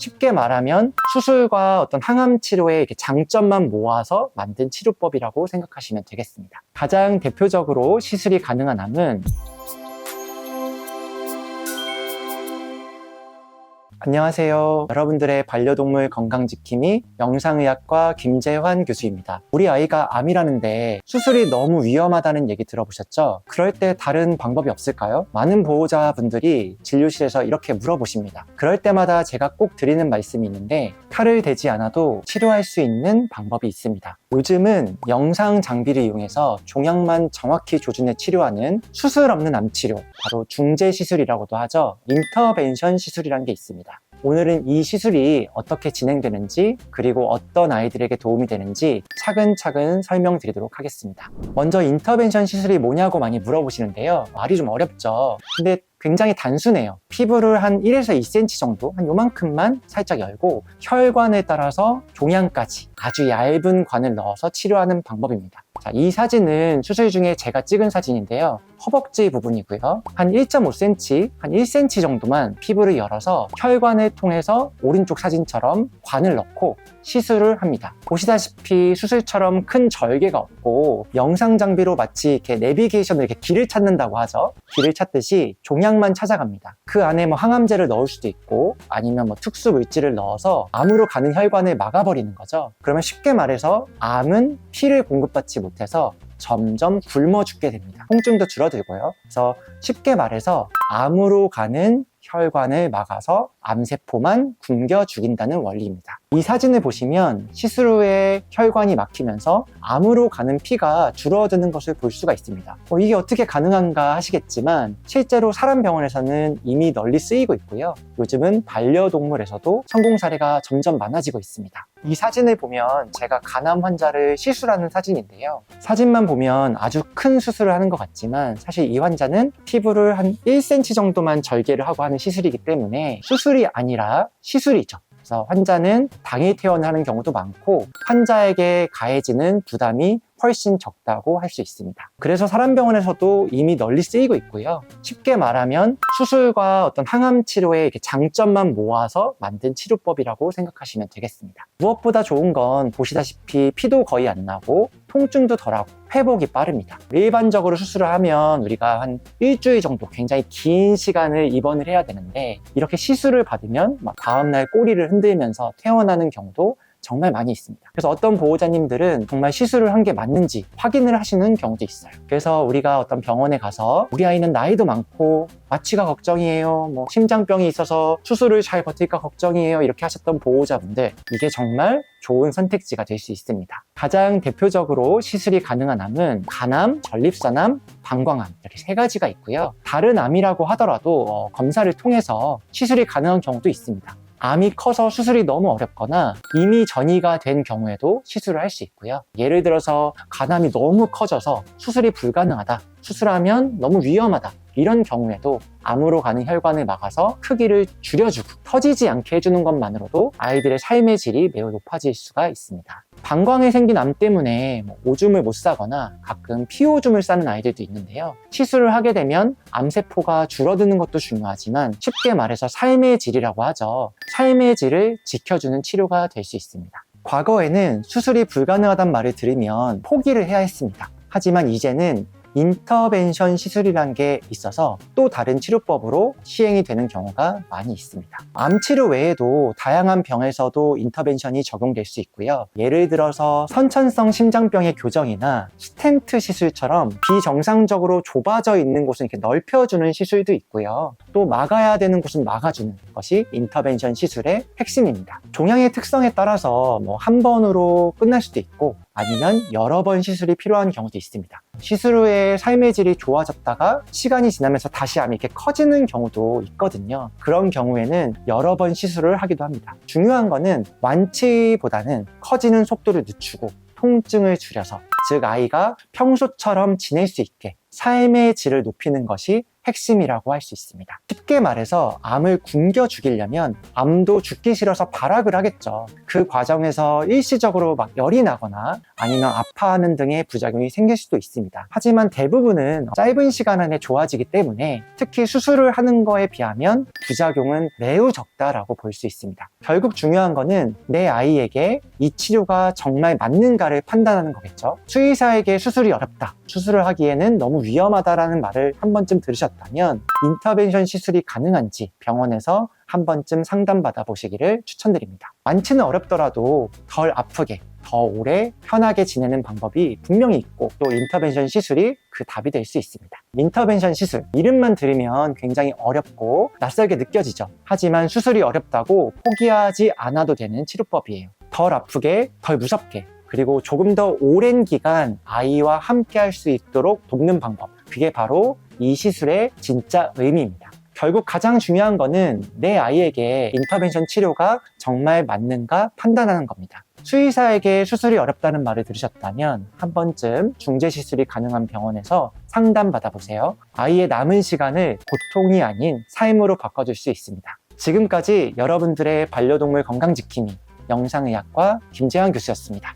쉽게 말하면 수술과 어떤 항암 치료의 이렇게 장점만 모아서 만든 치료법이라고 생각하시면 되겠습니다. 가장 대표적으로 시술이 가능한 암은 안녕하세요. 여러분들의 반려동물 건강지킴이 영상의학과 김재환 교수입니다. 우리 아이가 암이라는데 수술이 너무 위험하다는 얘기 들어보셨죠? 그럴 때 다른 방법이 없을까요? 많은 보호자분들이 진료실에서 이렇게 물어보십니다. 그럴 때마다 제가 꼭 드리는 말씀이 있는데 칼을 대지 않아도 치료할 수 있는 방법이 있습니다. 요즘은 영상 장비를 이용해서 종양만 정확히 조준해 치료하는 수술 없는 암 치료, 바로 중재 시술이라고도 하죠. 인터벤션 시술이라는 게 있습니다. 오늘은 이 시술이 어떻게 진행되는지, 그리고 어떤 아이들에게 도움이 되는지 차근차근 설명드리도록 하겠습니다. 먼저 인터벤션 시술이 뭐냐고 많이 물어보시는데요. 말이 좀 어렵죠. 근데 굉장히 단순해요. 피부를 한 1에서 2cm 정도, 한 요만큼만 살짝 열고 혈관에 따라서 종양까지 아주 얇은 관을 넣어서 치료하는 방법입니다. 자, 이 사진은 수술 중에 제가 찍은 사진인데요. 허벅지 부분이고요. 한 1.5cm, 한 1cm 정도만 피부를 열어서 혈관을 통해서 오른쪽 사진처럼 관을 넣고 시술을 합니다. 보시다시피 수술처럼 큰 절개가 없고 영상 장비로 마치 이렇게 내비게이션을 이렇게 길을 찾는다고 하죠. 길을 찾듯이 종양만 찾아갑니다. 그 안에 뭐 항암제를 넣을 수도 있고 아니면 뭐 특수 물질을 넣어서 암으로 가는 혈관을 막아버리는 거죠. 그러면 쉽게 말해서 암은 피를 공급받지 못해서 점점 굶어 죽게 됩니다. 통증도 줄어들고요. 그래서 쉽게 말해서 암으로 가는 혈관을 막아서 암세포만 굶겨 죽인다는 원리입니다. 이 사진을 보시면 시술 후에 혈관이 막히면서 암으로 가는 피가 줄어드는 것을 볼 수가 있습니다. 이게 어떻게 가능한가 하시겠지만 실제로 사람 병원에서는 이미 널리 쓰이고 있고요. 요즘은 반려동물에서도 성공 사례가 점점 많아지고 있습니다. 이 사진을 보면 제가 간암 환자를 시술하는 사진인데요. 사진만 보면 아주 큰 수술을 하는 것 같지만 사실 이 환자는 피부를 한 1cm 정도만 절개를 하고 하는 시술이기 때문에 수술이 아니라 시술이죠. 그래서 환자는 당일 퇴원하는 경우도 많고 환자에게 가해지는 부담이 훨씬 적다고 할 수 있습니다. 그래서 사람병원에서도 이미 널리 쓰이고 있고요. 쉽게 말하면 수술과 어떤 항암 치료의 이렇게 장점만 모아서 만든 치료법이라고 생각하시면 되겠습니다. 무엇보다 좋은 건 보시다시피 피도 거의 안 나고 통증도 덜하고 회복이 빠릅니다. 일반적으로 수술을 하면 우리가 한 일주일 정도 굉장히 긴 시간을 입원을 해야 되는데 이렇게 시술을 받으면 다음날 꼬리를 흔들면서 퇴원하는 경우도 정말 많이 있습니다. 그래서 어떤 보호자님들은 정말 시술을 한 게 맞는지 확인을 하시는 경우도 있어요. 그래서 우리가 어떤 병원에 가서 우리 아이는 나이도 많고 마취가 걱정이에요, 심장병이 있어서 수술을 잘 버틸까 걱정이에요, 이렇게 하셨던 보호자분들, 이게 정말 좋은 선택지가 될 수 있습니다. 가장 대표적으로 시술이 가능한 암은 간암, 전립선암, 방광암, 이렇게 세 가지가 있고요. 다른 암이라고 하더라도 검사를 통해서 시술이 가능한 경우도 있습니다. 암이 커서 수술이 너무 어렵거나 이미 전이가 된 경우에도 시술을 할 수 있고요. 예를 들어서 간암이 너무 커져서 수술이 불가능하다, 수술하면 너무 위험하다, 이런 경우에도 암으로 가는 혈관을 막아서 크기를 줄여주고 터지지 않게 해주는 것만으로도 아이들의 삶의 질이 매우 높아질 수가 있습니다. 방광에 생긴 암 때문에 오줌을 못 싸거나 가끔 피오줌을 싸는 아이들도 있는데요. 시술을 하게 되면 암세포가 줄어드는 것도 중요하지만 쉽게 말해서 삶의 질이라고 하죠. 삶의 질을 지켜주는 치료가 될 수 있습니다. 과거에는 수술이 불가능하다는 말을 들으면 포기를 해야 했습니다. 하지만 이제는 인터벤션 시술이라는 게 있어서 또 다른 치료법으로 시행이 되는 경우가 많이 있습니다. 암 치료 외에도 다양한 병에서도 인터벤션이 적용될 수 있고요. 예를 들어서 선천성 심장병의 교정이나 스텐트 시술처럼 비정상적으로 좁아져 있는 곳은 이렇게 넓혀주는 시술도 있고요. 또 막아야 되는 곳은 막아주는 것이 인터벤션 시술의 핵심입니다. 종양의 특성에 따라서 한 번으로 끝날 수도 있고 아니면 여러 번 시술이 필요한 경우도 있습니다. 시술 후에 삶의 질이 좋아졌다가 시간이 지나면서 다시 암이 이렇게 커지는 경우도 있거든요. 그런 경우에는 여러 번 시술을 하기도 합니다. 중요한 거는 완치보다는 커지는 속도를 늦추고 통증을 줄여서, 즉 아이가 평소처럼 지낼 수 있게 삶의 질을 높이는 것이 핵심이라고 할 수 있습니다. 쉽게 말해서 암을 굶겨 죽이려면 암도 죽기 싫어서 발악을 하겠죠. 그 과정에서 일시적으로 막 열이 나거나 아니면 아파하는 등의 부작용이 생길 수도 있습니다. 하지만 대부분은 짧은 시간 안에 좋아지기 때문에 특히 수술을 하는 거에 비하면 부작용은 매우 적다라고 볼 수 있습니다. 결국 중요한 거는 내 아이에게 이 치료가 정말 맞는가를 판단하는 거겠죠. 수의사에게 수술이 어렵다, 수술을 하기에는 너무 위험하다라는 말을 한 번쯤 들으셨다면 인터벤션 시술이 가능한지 병원에서 한 번쯤 상담받아 보시기를 추천드립니다. 완치는 어렵더라도 덜 아프게, 더 오래 편하게 지내는 방법이 분명히 있고 또 인터벤션 시술이 그 답이 될 수 있습니다. 인터벤션 시술, 이름만 들으면 굉장히 어렵고 낯설게 느껴지죠. 하지만 수술이 어렵다고 포기하지 않아도 되는 치료법이에요. 덜 아프게, 덜 무섭게, 그리고 조금 더 오랜 기간 아이와 함께 할 수 있도록 돕는 방법, 그게 바로 이 시술의 진짜 의미입니다. 결국 가장 중요한 거는 내 아이에게 인터벤션 치료가 정말 맞는가 판단하는 겁니다. 수의사에게 수술이 어렵다는 말을 들으셨다면 한 번쯤 중재 시술이 가능한 병원에서 상담 받아보세요. 아이의 남은 시간을 고통이 아닌 삶으로 바꿔줄 수 있습니다. 지금까지 여러분들의 반려동물 건강지킴이 영상의학과 김재환 교수였습니다.